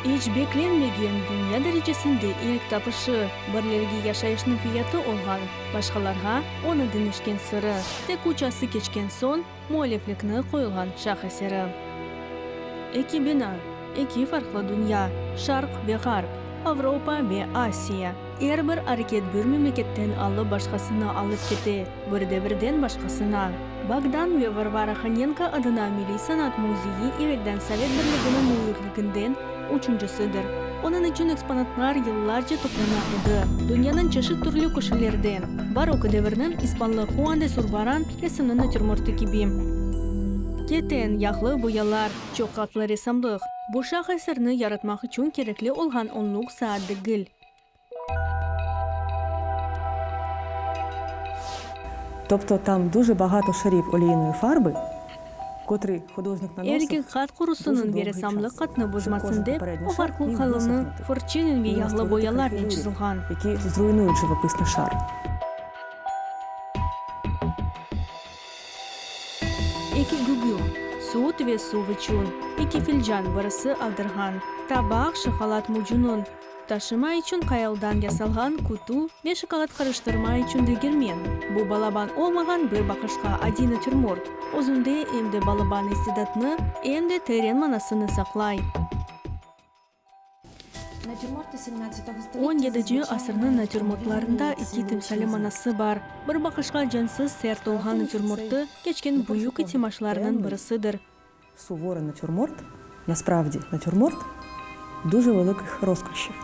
Hiç beklenmegen dünya derecesinde ilk tapışı birlerge yaşayışının fiyatı olgan, başkalarga onu dinişken sırı, tek uçası geçken son muhaleflikini koyulgan şah eseri. İki bina, iki farklı dünya, Şark ve Garp, Avrupa ve Asya. Her bir hareket bir memleketten alıp başkasına alıp gitti, bir devirden başkasına. Bogdan ve Varvara Khanenko adına Milli Sanat Muzeyi evvelden Sovet Birliği'nin muhitliğinden üçüncüsüdür. Onun için eksponatlar yıllarca toplanan idi. Dünyanın çeşit türlü köşelerden. Barok devrinin İspanlı Juan de Zurbarán resimli natürmortu gibi. Keten, yağlı boyalar, çok katlı resamlık. Bu şah eserini yaratmak için gerekli olgan onluk saat değil. Тобто там дуже багато шарів олійної фарби, котрий художник наносив. Erkek kat kurusunun ve resamlık katını bozmasın dep, o farklı kalını fırçının ve yağlı boyalarla çizilgan. Які зруйнують живописний шар. İki gügü, süt ve su için, iki filcan birisi aldırgan, tabak, şokolat mucunun, taşıma için kayaldan yasalgan kutu ve şokolat karıştırma için degirmen. Bu balaban olmagan bir bakışka adi natürmort. Özünde hem de balaban istidatını hem de terin manasını saklay. 17. asırın natürmortlarında iki timsali manası var. Bir bakışka cansız sert olgan natürmortu geçken büyük itimaşlarının birisidir. Суворий натюрморт, насправді натюрморт дуже великих розкошів.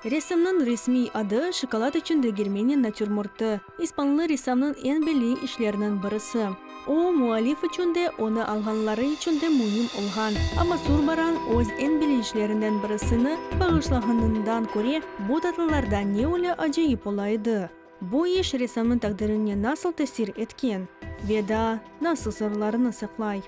Resimnin resmi adı şokolat için degirmenin natürmortu. İspanlı ressamның en belli işlerinin birisi. O muhalif için de onu alganları için de mühim olgan. Ama Zurbarán öz en belli işlerinden birisini bağışlaganından ko'ra bu tatlılarda ne öyle acayip olaydı. Bu iş ressamның takdirine nasıl tesir etken ve da nasıl sırlarını saklay.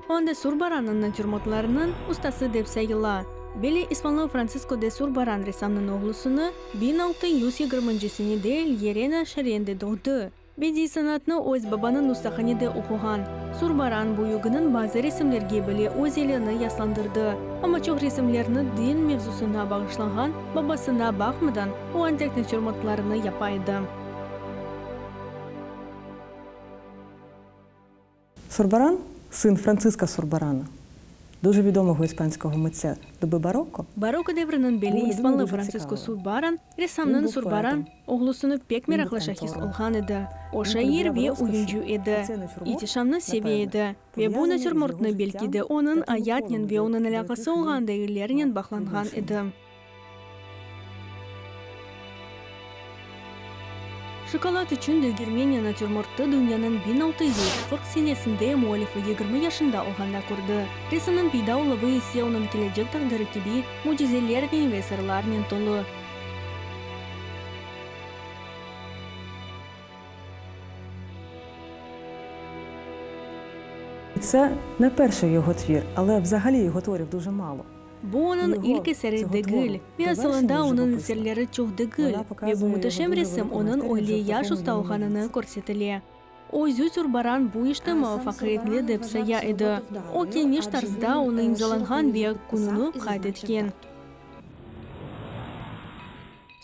Onda Zurbarán'ın natürmortlarının ustası dep sayıla. Beli İspanlı Francisco de Zurbarán ressamның oğlusunu 1620-senede Llerena şehrinde doğdu. Bedi sanatını öz babanın ustahanede okugan. Zurbarán bu yugının bazı resimlerge bile öz elini yaslandırdı. Ama çok resimlerini din mevzusuna bağışlagan, babasına bakmadan o antik natürmortlarını yapaydı. Зурбарán – син Франциска Зурбарана, дуже відомого іспанського митця доби бароко. Baroko devrinin beli İspanlı Francisco Zurbarán, ressamның Zurbarán oğlusunu pek meraklı şahis olgan idi. O şair ve oyuncu idi. İhtişamını seviydi. Ve bu natürmortunu belki de onun hayatının ve onun alakası olgan değerlerinin bağlangan idi. Şokolat için degirmen natürmortu dünyanın 1640 senesinde muhallifi 20 yaşında olganda kurdu. Resmin payda olubu ise onun gelecek takdiri gibi mucizeler ve sırlarla dolu. Це не перший його твір, але взагалі його творів дуже мало. Bu onun ilk eseri değil ve aslında onun eserleri çok değil ve bu muhteşem resim onun öyle yaş usta olganını көрсетіле. Özü Zurbarán bu işte muvaffakiyetli dep saya edi. O geniş tarzda onu imzalangan ve gününü kaydetken.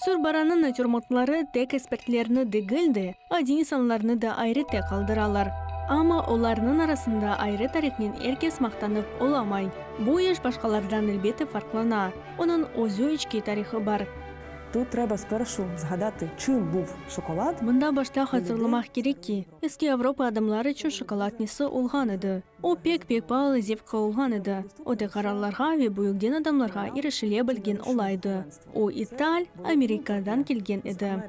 Zurbarán'ın natürmortları tek ekspertlerini değildi, adi insanlarını da ayrı tek kaldıralar. Ama onların arasında ayrı tarihinin herkes maqtanıp olamay. Bu iş başkalardan elbette farklana. Onun özü içki tarihi var. Тут треба спершу згадати, чим був шоколад. Мында башта хатırlamak керек ки, eski Европа адамлары үшін шоколад несі олған еді. О пек-пек палы зевқа олған еді. Оды қараларға ве бұйылген адамларға ерішіле білген олайды. О Италь, Америкадан келген еді.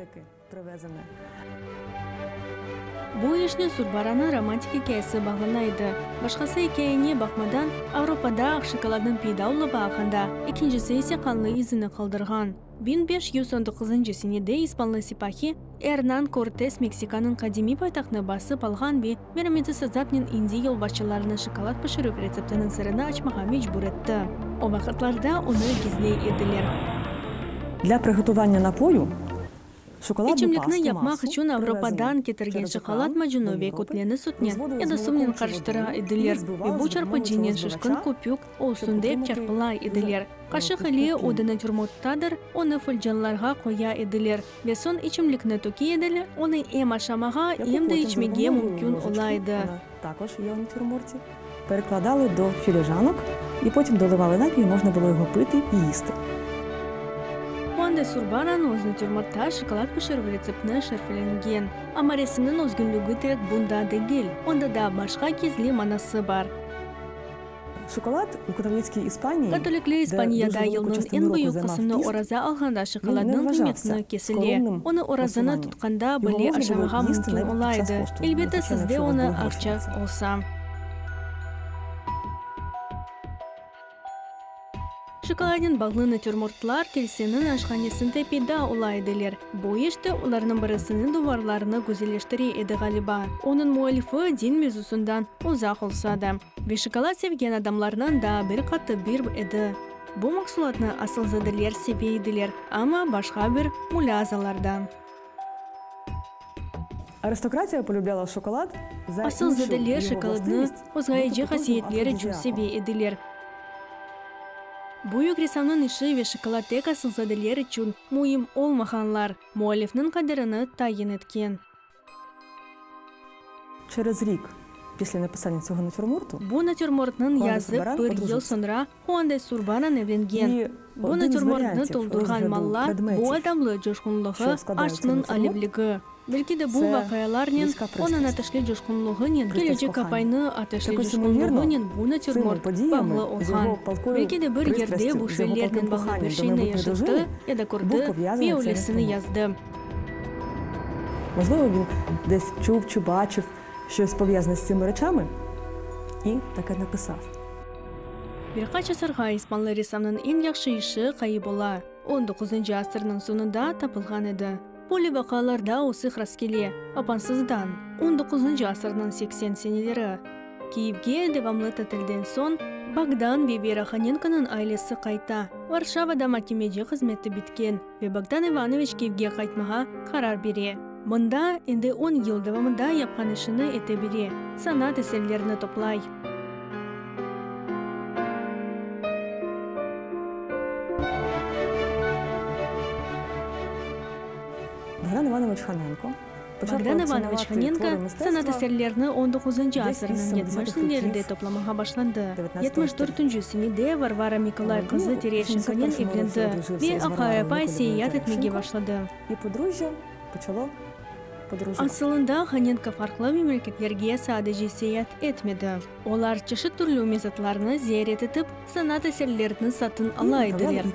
Бұл ешіне Сурбараның романтик хикаясы бағынайды. Башқасы хикаяне бақмадан Авропада шоколадның пейдаулы бағында, екіншісі есе қанлы изіні қалдырған. 1519 сенеде испанлы сипахи Эрнан Кортес Мексиканың қадими пайтақны басып алған бе Мерамеды Сазапнен Индия елбасшыларының шоколад пішіріп рецептінің сырыны ашмаға мәжбүр етті. О вақытларда оны гізлей еділер. Для приготування напою шоколадну Ичімлікні пасту япмақ үшін Авропадан кетірген шоколад мажунове көтлені сүтнен, еді сумнен қарыштыра еділер. Бу чарпыджинен шышқын көпюк олсундеп чарпыла еділер. Қашық әлі одыны түрмоттадыр, оны фольджанларға қоя еділер. Бесон ичімлікні төке еділер, оны ем ашамаға, ем де ичмеге мүмкін олайды. Також є у натюрморті. Перекладали до філіжанок і потім доливали напій, і можна було його пити і їсти. Онда Сурбаран өз натюрмортта шоколад пішіріп рецептні шерфеленген. Ама ресімнің өзгінлігі тек бұнда дегіл. Онда да башқа кезлі манасы бар. Шоколад у католицькій Іспанії, Католиклер Испанияда елның ең бұйық қысымны ораза алғанда шоколадның қиметіні кесіле. Оны оразаны тұтқанда біле ашамаға мүмкін олайды. Елбеті сізде оны ақша олса. Шоколаден бағлы натюрмортлар келсенің ашқанесінде пейда олайдылер. Бұл ешті оларының бірісінің дұварларыны көзелештіре еді ғалиба. Оның муалифы дин мезусындан ұзақ олсады. Ве шоколад севген адамларынан да бір қатты бір еді. Бұл мақсулатны асылзадылер себейділер, ама башқа бір мулязалардан. Аристократия полюбляла шоколад за Асылзадылер шоколадны өзгайджи қасиетлері үшін себе еділер. Бүйік ресамның іші ве шоколадтек асылзадылер үшін мұйым олмағанлар, муалифның қадіріні тайын еткен. Через рік після написання цього натюрморту Бұл натюрмортның язып бір ел сонра Хуандай Сурбаран евленген. Бұл натюрмортны толдырған маллар бұл адамлы жошқынлығы ашның алевлігі. Белки де бұл вақаяларнен, оның атышлы жошқынлығынен, келечек капайны атышлы жошқынлығынен бұл натюрморт бағлы олған. Белки де бір ерде бұл шелерден баға бір шейні ешітті, еда көрді, бе олесіні язды. Можливо, він десь чув чи бачив щось пов'язане з цими речами і таке написав. Бірқач асырға испанлы ресамның ең яқшы іші қайы бола. 19 асырның соңында тапылған еді. Полі вақаларда осы раскеле, апансыздан, 19 асырның 80 сенелері. Киевге девамлы тәтілден сон, Богдан ве Вера Ханенканың айлесі қайта. Варшавада макемеде қызметті біткен, ве Богдан Иванович Киевге қайтмаға қарар бере. Мұнда енді 10 ел давамында япқан ішіні ете бере, санат әсерлеріні топлай. Богдан Иванович Ханенко санат әсерлеріні 19 асырының 70-лерінде топламаға башланды. 74-түнжі сенеде Варвара Миколай қызы Терешенконен евленді ве ақайапай сейят етмеге башлады. Асылында Ханенко фарқлы мемлекетлерге садыжы сейят етмеді. Олар чеші түрлі мезатларыны зиярет етіп, санат әсерлеріні сатын алайдылер.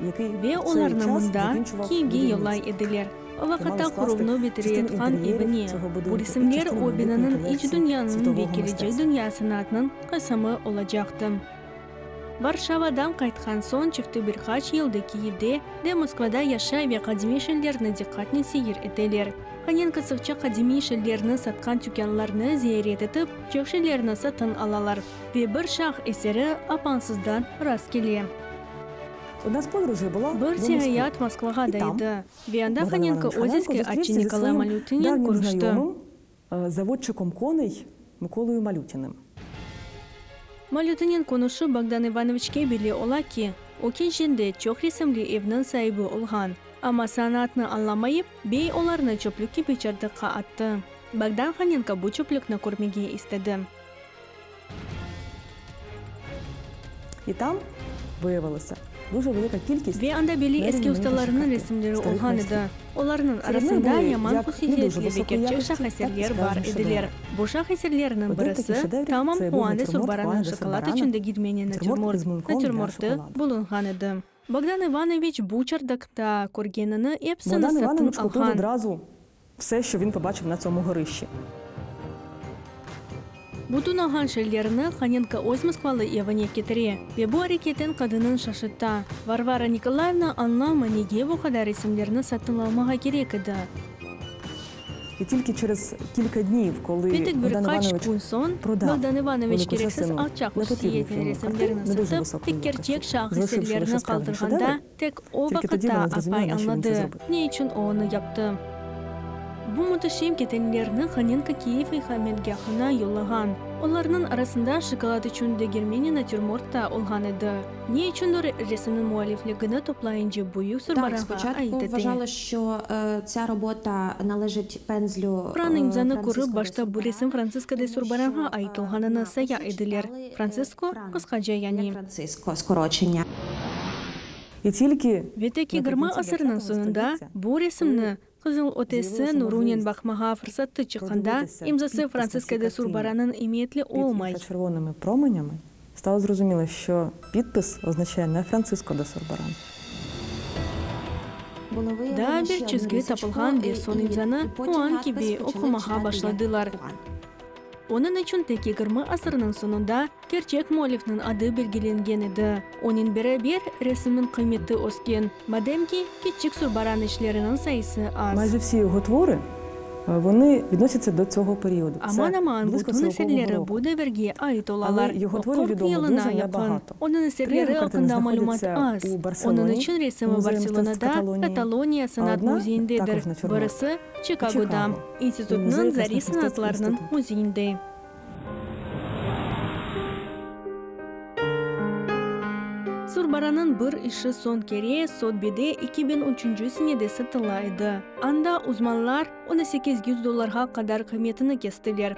Ве оларны мұнда Киевге елай еділер. Вақытта құруғыны бетіре етқан ебіне. Бұл ресімлер обинанын іч дүнияның ве келечек дүния санатының қысымы олажақты. Варшавадан қайтқан сон чифті бірқач елді Киевде де Москвада яша ве қадими шелдеріні диққатны сейір етелер. Ханенко сықча қадими шелдеріні сатқан түкенларны зиярет етіп, чөкшелеріні сатын алалар. Ве бір шақ есері апансыздан рас келе. Бір сеяят Москваға дайды. Веянда Ханенко Озельский атчы Николай Малютинен көрішті. Заводчиком коней Миколою Малютиним. Малютинен конушы Богдан Ивановичке біле ола ки, окен жінде чоқ ресімлі евнің сайбы олған. Ама санатны анламайып, бей оларны чөплікке бечардыққа атты. Богдан Ханенко бұл чөплікні көрмеге істеді. І там виявилося, дуже велика кількість. Ve anda beli eski Nereden ustalarının menekşe resimleri starih olhan mesleği. idi. Onların Seremler arasında boyu yaman yak hususiyetli ne дуже ve високої gerçek якості, şaheserler так var справжні edilir. шедеври. Bu şaheserlerinin Один birisi такий шедевр tamam це був Хуане натюрморт Сурбаранın Хуана де şokolad Сурбарана, içinde gitmeni натюрморт із млинком для natürmorti шоколаду. bulungan idi. Bogdan Ivanoviç bu çardakta ko'rganini epsini Богдан satın Іванович купив algan. одразу все, що він побачив на цьому горищі. Butun algan şeylerini Xanenko o'z Moskvalı evine getiriyor ve bu hareketin kadının şaşırttı. Varvara Nikolaevna anlama nege bu kadar resimlerini satın almağa gerek idi. І тільки через кілька днів, коли Petek Богдан birkaç Іванович gün son продав Bogdan Ivanoviç велику gereksiz частину alçak непотрібних hususiyetli йому resimlerini картин, не дуже satıp високої tek gerçek якості, şaheserlerini залишивши лише справжні kaldırganda шедеври, tek o тільки тоді vakitte вона зрозуміла, apay навіщо він це anladı. зробив. Ne için o onu yaptı? Bu muhteşem ketenlerini Xanenko Kiyev ikametgahına yollagan. Onlarının arasında şokolad için Germaniya natürmort da olgan idi. Ne içindir resimnin muallifligini toplayınca Buyuk Так, Сурбаранға спочатку aytdı. вважала, що ця робота належить пензлю Kur'an imzanı Франциско көріп, де başta bu Сурбарана, resim Francisco de тому Сурбаранға що, айтылғанына на saya Франциско edilir. читали, Francisco Франк, kıskaca як yani. Франциско, скорочення. І тільки Veteki 20 asırının sonunda bu resimni Kızıl Ötesi Nurunin bakmağa fırsatı çıkanda imzası Francisco de Сурбаранın imetli olmay. підписа червоними променями, стало зрозуміло, що підпис означає не Франциско де Сурбаран. Було виявлено Da ще bir одну çizgi рисочку, tapılgan bir son і imzanı потім o an надпис gibi почали okumağa читати як başladılar. Хуан. Onun için teki 20 asırının sonunda gerçek muallifnin adı belgelengen idi. Onun beraber resmin kıymeti o'sgan. Mademki küçük Сурбаран işlerinin sayısı az. Майже всі його твори, вони відносяться до цього періоду. Aman aman близько bütün 40-го eserleri року. bu devirge ait olalar. Але його творів 40 відомо yılına дуже yakın. небагато. Onun Три eserleri його картини hakkında malumat знаходяться az. у Барселоні, Onun için resmi Музеї мистецтв Barcelona'da, Каталонії, Kataloniya а Sanat одна Müziği'ndedir. також натюрморт. Birisi Chicago'da, Chicago, İnstitut'un Müze Zari Krasnoyarsk Sanatlarının İnstitut. müziğinde. Сурбаранын bir işi son kere Sotheby'de 2003 senede satılaydı. Anda uzmanlar $1,800 kadar kıymetini kestiler.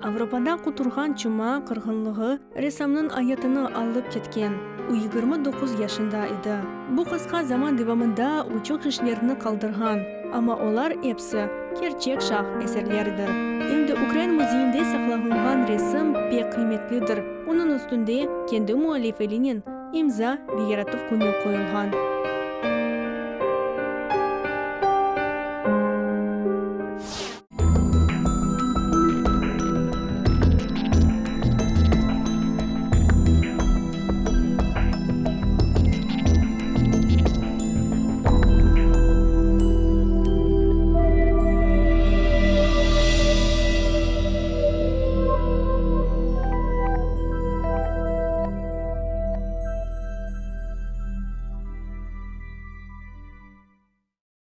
Avropada quturgan çuma qırğınlığı ressamның hayatını alıp ketken. O 29 yaşında idi. Bu kısa zaman devamında o çok işlerini kaldırgan. Ama onlar hepsi gerçek şah eserleridir. Endi Ukrayna Müziği'nde saklanılan resim pek kıymetlidir. Onun üstünde kendi muallifinin imza ve yaratıp konu koyulgan.